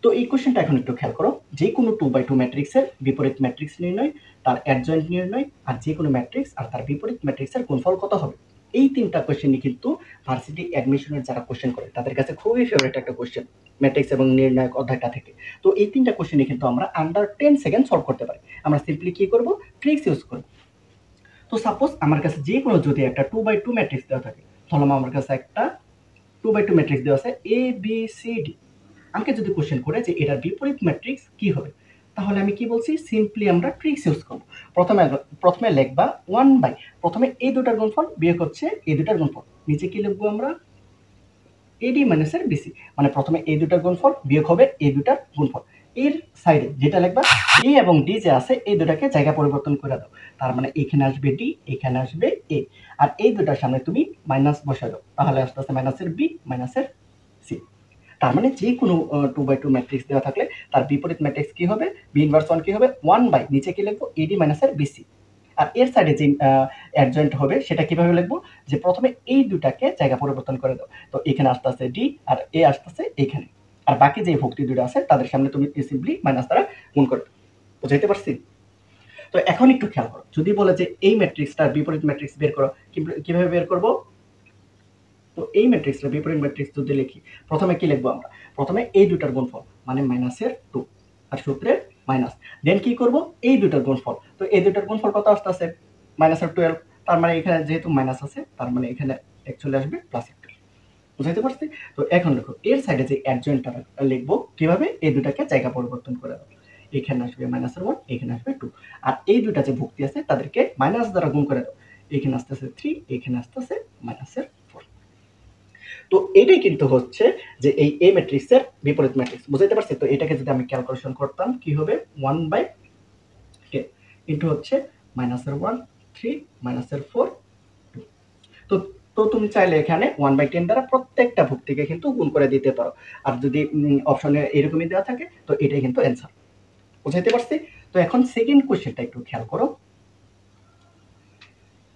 তো এই কোশ্চেনটা এখন একটু খেয়াল করো। যে কোনো 2/2 ম্যাট্রিক্সের বিপরীত ম্যাট্রিক্স নির্ণয়, তার অ্যাডজয়েন্ট নির্ণয়, আর যে কোনো ম্যাট্রিক্স আর তার বিপরীত ম্যাট্রিক্সের গুণফল কত হবে। এই ৩টা কোশ্চেনই কিন্তু ভার্সিটি অ্যাডমিশনের যারা কোশ্চেন করে তাদের কাছে খুবই ফেভারিট একটা কোশ্চেন ম্যাট্রিক্স এবং নির্ণায়ক অধ্যায়টা থেকে। তো এই ৩টা কোশ্চেনই কিন্তু আমরা আন্ডার 10 সেকেন্ড সলভ করতে পারি। আমরা সিম্পলি কি করব, ট্রিক্স ইউজ করব। তো সাপোজ আমার কাছে যে কোনো যদি একটা 2/2 ম্যাট্রিক্স দেওয়া থাকে, ধরলাম আমার কাছে একটা 2/2 ম্যাট্রিক্স দেওয়া আছে এ বি সি ডি। আমাকে যদি কোশ্চেন করে যে এটার বিপরীত ম্যাট্রিক্স কি হবে, তাহলে আমি কি বলছি, সিম্পলি আমরা ট্রিক্স ইউজ করব। প্রথমে লিখবা 1/, প্রথমে এই দুটার গুণফল বিয়োগ হচ্ছে এই দুটার গুণফল, নিচে কি লিখবো আমরা, এডি মাইনাসের বিসি, মানে প্রথমে এই দুটার গুণফল বিয়োগ হবে এই দুটার গুণফল। এর সাইডে যেটা লিখবা এ এবং ডি যে আছে এই দুটাকে জায়গা পরিবর্তন করে দাও, তার মানে এখানে আসবে ডি, এখানে আসবে এ, আর এই দুটার সামনে তুমি মাইনাস বসাই দাও, তাহলে আসতে আসতে মাইনাসের বি মাইনাসের সি। তার মানে যে কোনো 2/2 ম্যাট্রিক্স দেওয়া থাকলে তার বিপরীত ম্যাট্রিক্স কি হবে, বি ইনভার্স 1 কি হবে, 1/, নিচে কি লিখবো, এডি মাইনাসের বিসি। আর এর সাইডে যে অ্যাডজয়েন্ট হবে সেটা কিভাবে লিখবো, যে প্রথমে এই দুটাকে জায়গা পরিবর্তন করে দাও, তো এখানে আসতে আসতে ডি আর এ আসতে আসতে এখানে, আর বাকি যে ভুক্তি দুটো আছে তাদের সামনে তুমি সিম্পলি মাইনাস দ্বারা গুণ করে দাও। বুঝাইতে পারছি? তো এখন একটু খেয়াল করো, যদি বলে যে এই ম্যাট্রিক্সটার বিপরীত ম্যাট্রিক্স বের করো, কিভাবে বের করবো। তো এই ম্যাট্রিক্সটা বিপরীত ম্যাট্রিক্স যদি লিখি, প্রথমে কি লিখবো আমরা, প্রথমে এই দুটার গুণফল মানে মাইনাসের 2 আর সূত্রে মাইনাস, দেন কি করব, এই দুটার গুণফল, তো এই দুটার গুণফল কত আসতে আছে, মাইনাসের 12, তার মানে এখানে যেহেতু মাইনাস আছে তার মানে এখানে অ্যাকচুয়ালি আসবে প্লাস একটা। বুঝাইতে পারছি? তো এখন দেখো এর সাইডে যে অ্যাডজয়েন্টটা লিখবো কিভাবে, এই দুটাকে জায়গা পরিবর্তন করে দাও, এখানে আসবে মাইনাসের 1, এখানে আসবে 2, আর এই দুটা যে ভুক্তি আছে তাদেরকে মাইনাস দ্বারা গুণ করে দাও, এখানে আসতেছে 3, এখানে আসতেছে মাইনাসের 4। তো এটাই কিন্তু হচ্ছে যে এই এ ম্যাট্রিক্সের বিপরীত ম্যাট্রিক্স। বুঝাইতে পারছি? তো এটাকে যদি আমি ক্যালকুলেশন করতাম কি হবে, 1/10 ইন্টু হচ্ছে মাইনাসের 1, 3, মাইনাসের 4, 2। তো তো তুমি চাইলে এখানে 1/10 দ্বারা প্রত্যেকটা ভুক্তিকে কিন্তু গুণ করে দিতে পারো। আর যদি অপশনে এরকমই দেওয়া থাকে তো এটাই কিন্তু অ্যান্সার। বুঝাইতে পারছি? তো এখন সেকেন্ড কোশ্চেনটা একটু খেয়াল করো,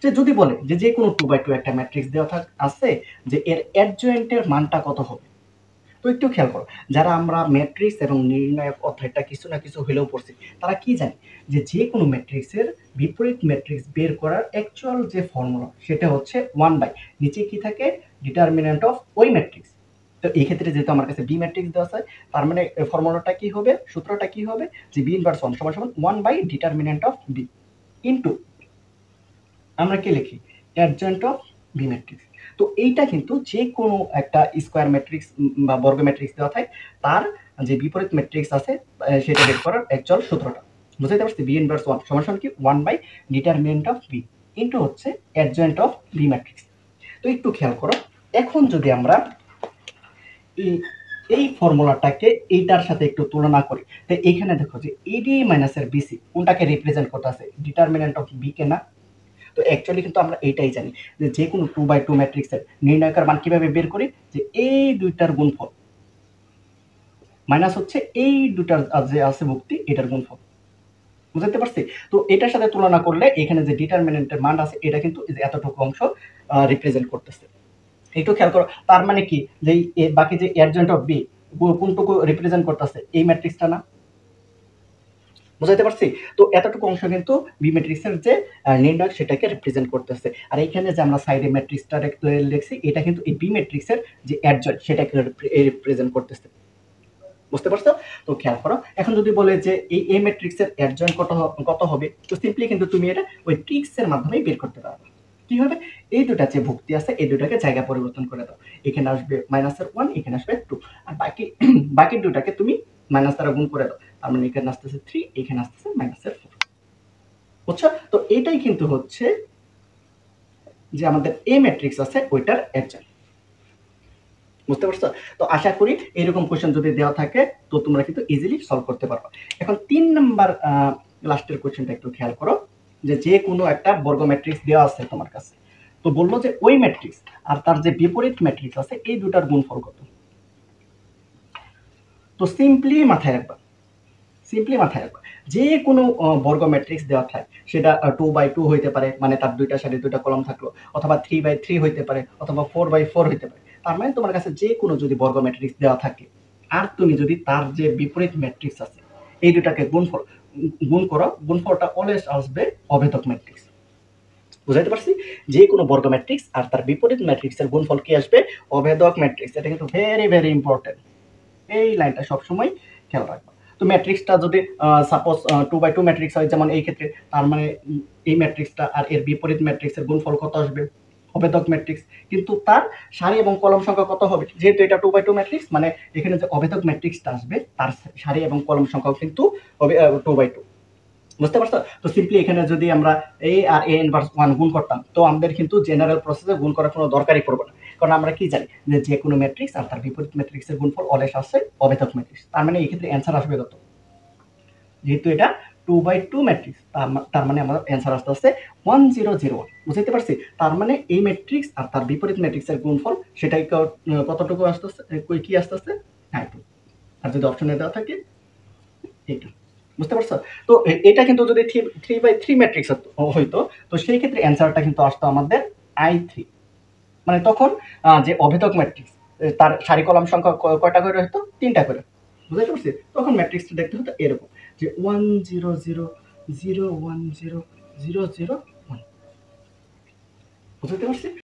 যে যদি বলে যে যে কোনো 2/2 একটা ম্যাট্রিক্স দেওয়া আছে, যে এর অ্যাডজয়েন্টের মানটা কত হবে। তো একটু খেয়াল করো, যারা আমরা ম্যাট্রিক্স এবং নির্ণায়ক অধ্যায়টা কিছু না কিছু হলেও পড়ছি, তারা কি জানে যে যে কোনো ম্যাট্রিক্সের বিপরীত ম্যাট্রিক্স বের করার অ্যাকচুয়াল যে ফর্মুলা সেটা হচ্ছে 1/, নিচে কি থাকে, ডিটারমিনেন্ট অফ ওই ম্যাট্রিক্স। তো এই ক্ষেত্রে যেহেতু আমার কাছে বি ম্যাট্রিক্স দেওয়া আছে, তার মানে ফর্মুলাটা কি হবে, সূত্রটা কি হবে, যে বি ইনভার্স 1 সমান সমান 1/, ডিটারমিনেন্ট অফ বি ইনটু আমরা কি লিখি, অ্যাডজয়েন্ট অফ বি ম্যাট্রিক্স। তো এইটা কিন্তু যে কোনো একটা স্কোয়ার ম্যাট্রিক্স বা বর্গ ম্যাট্রিক্স দেওয়া থাকে, তার যে বিপরীত ম্যাট্রিক্স আছে সেটা বের করার অ্যাকচুয়াল সূত্রটা। বুঝতে পারছি? বি ইনভার্স 1 সমান সমান কি, 1/, ডিটারমিনেন্ট অফ বি ইনটু হচ্ছে অ্যাডজয়েন্ট অফ বি ম্যাট্রিক্স। তো একটু খেয়াল করো, এখন যদি আমরা এই ফর্মুলাটাকে এইটার সাথে একটু তুলনা করি, তো এইখানে দেখো যে এডি মাইনাসের বিসি কোনটাকে রিপ্রেজেন্ট করতে আছে, ডিটারমিনেন্ট অফ বি কে না। তো অ্যাকচুয়ালি কিন্তু আমরা এইটাই জানি যে যে কোনো 2/2 ম্যাট্রিক্সের নির্ণায়কের মান কিভাবে বের করি, যে এই দুইটার গুণফল মাইনাস হচ্ছে এই দুটার যে আছে ভুক্তি এটার গুণফল। বুঝতে পারছি? তো এটার সাথে তুলনা করলে এখানে যে ডিটারমিনেন্টের মান আছে এটা কিন্তু এতটুকু অংশ রিপ্রেজেন্ট করতেছে। একটু খেয়াল করো, তার মানে কি যে বাকি যে অ্যাডজয়েন্ট অফ বি কোনটুকু রিপ্রেজেন্ট করতেছে, এই ম্যাট্রিক্সটা না। বুঝাইতে পারছি? তো এতটুকু অংশ কিন্তু বি ম্যাট্রিক্সের যে নির্ণায়ক সেটাকে রিপ্রেজেন্ট করতেছে, আর এইখানে যে আমরা সাইডে ম্যাট্রিক্সটা লিখছি এটা কিন্তু এই বি ম্যাট্রিক্সের যে অ্যাডজয়েন্ট সেটাকে রিপ্রেজেন্ট করতেছে। বুঝতে পারছো? তো খেয়াল করো, এখন যদি বলে যে এই এ ম্যাট্রিক্সের অ্যাডজয়েন্ট কত হবে, তো সিম্পলি কিন্তু তুমি এটা ওই ট্রিক্সের মাধ্যমে বের করতে পারবে। কি হবে, এই দুটা যে ভুক্তি আছে এই দুটাকে জায়গা পরিবর্তন করে দাও, এখানে আসবে মাইনাসের 1, এখানে আসবে 2, আর বাকি দুটাকে তুমি মাইনাস দ্বারা গুণ করে দাও, তার মানে এখানে আসতেছে 3, এখানে আসতেছে মাইনাসের 4। বুঝছো? তো এটাই কিন্তু হচ্ছে যে আমাদের এ ম্যাট্রিক্স আছে ওইটার অ্যাডজয়েন্ট। বুঝতে পারছো? তো আশা করি এরকম কোশ্চেন যদি দেওয়া থাকে তো তোমরা কিন্তু ইজিলি সলভ করতে পারবে। এখন 3 নাম্বার লাস্টের কোশ্চেনটা একটু খেয়াল করো, যে যে কোনো একটা বর্গ ম্যাট্রিক্স দেওয়া আছে তোমার কাছে, তো বললো যে ওই ম্যাট্রিক্স আর তার যে বিপরীত ম্যাট্রিক্স আছে এই দুটার গুণফল কত। তো সিম্পলি মাথায় রাখবা, যে কোনো বর্গ ম্যাট্রিক্স দেওয়া থাকে সেটা 2/2 হইতে পারে, মানে তার দুইটা সারি দুইটা কলাম থাকলো, অথবা 3/3 হইতে পারে, অথবা 4/4 হইতে পারে। তার মানে তোমার কাছে যে কোনো যদি বর্গ ম্যাট্রিক্স দেওয়া থাকে, আর তুমি যদি তার যে বিপরীত ম্যাট্রিক্স আছে এই দুটাকে গুণ করো, গুণফলটা অলওয়েজ আসবে অভেদক ম্যাট্রিক্স। বুঝাইতে পারছি? যে কোনো বর্গ ম্যাট্রিক্স আর তার বিপরীত ম্যাট্রিক্সের গুণফল কি আসবে? অভেদক ম্যাট্রিক্স। এটা কিন্তু ভেরি ভেরি ইম্পর্টেন্ট। এই লাইনটা সবসময় খেয়াল রাখবা। তো ম্যাট্রিক্সটা যদি সাপোজ 2/2 ম্যাট্রিক্স হয়, যেমন এই ক্ষেত্রে, তার মানে এই ম্যাট্রিক্সটা আর এর বিপরীত ম্যাট্রিক্সের গুণফল কত আসবে? অভেদক ম্যাট্রিক্স। কিন্তু তার সারি এবং কলম সংখ্যা কত হবে? যেহেতু এটা 2/2 ম্যাট্রিক্স, মানে এখানে যে অভেদক ম্যাট্রিক্সটা আসবে তার সারি এবং কলম সংখ্যাও কিন্তু হবে 2/2। বুঝতে পারছো? তো সিম্পলি এখানে যদি আমরা a আর a ইনভার্স 1 গুণ করতাম, তো আমাদের কিন্তু জেনারেল প্রসেসে গুণ করার কোনো দরকারই পড়বে না। কারণ আমরা কি জানি যে কোনো ম্যাট্রিক্স আর তার বিপরীত ম্যাট্রিক্সের গুণফল অলওয়েজ আসে অভেদক ম্যাট্রিক্স। তার মানে এই ক্ষেত্রে অ্যান্সার আসবে কত? যেহেতু এটা 2/2 ম্যাট্রিক্স, তার মানে আমার অ্যান্সার আসতে 1001। বুঝতে পারছি? তার মানে এই ম্যাট্রিক্স আর তার বিপরীত ম্যাট্রিক্সের গুণফল সেটাই কতটুকু আসতেছে, কি আসতেছে? 2। আর যদি অপশনে দেওয়া থাকে এইটা। বুঝতে পারছো? তো এটা কিন্তু যদি 3/3 ম্যাট্রিক্স হইতো, তো সেই ক্ষেত্রে অ্যান্সারটা কিন্তু আসতো আমাদের I3। মানে তখন যে অভেদক ম্যাট্রিক্স তার সারি কলাম সংখ্যা কয়টা করে হতো? 3টা করে। বুঝতে পারছি? তখন ম্যাট্রিক্সটা দেখতে হতো এরকম যে 1 0 0 0 1 0 0 0 1। বুঝতে পারছি?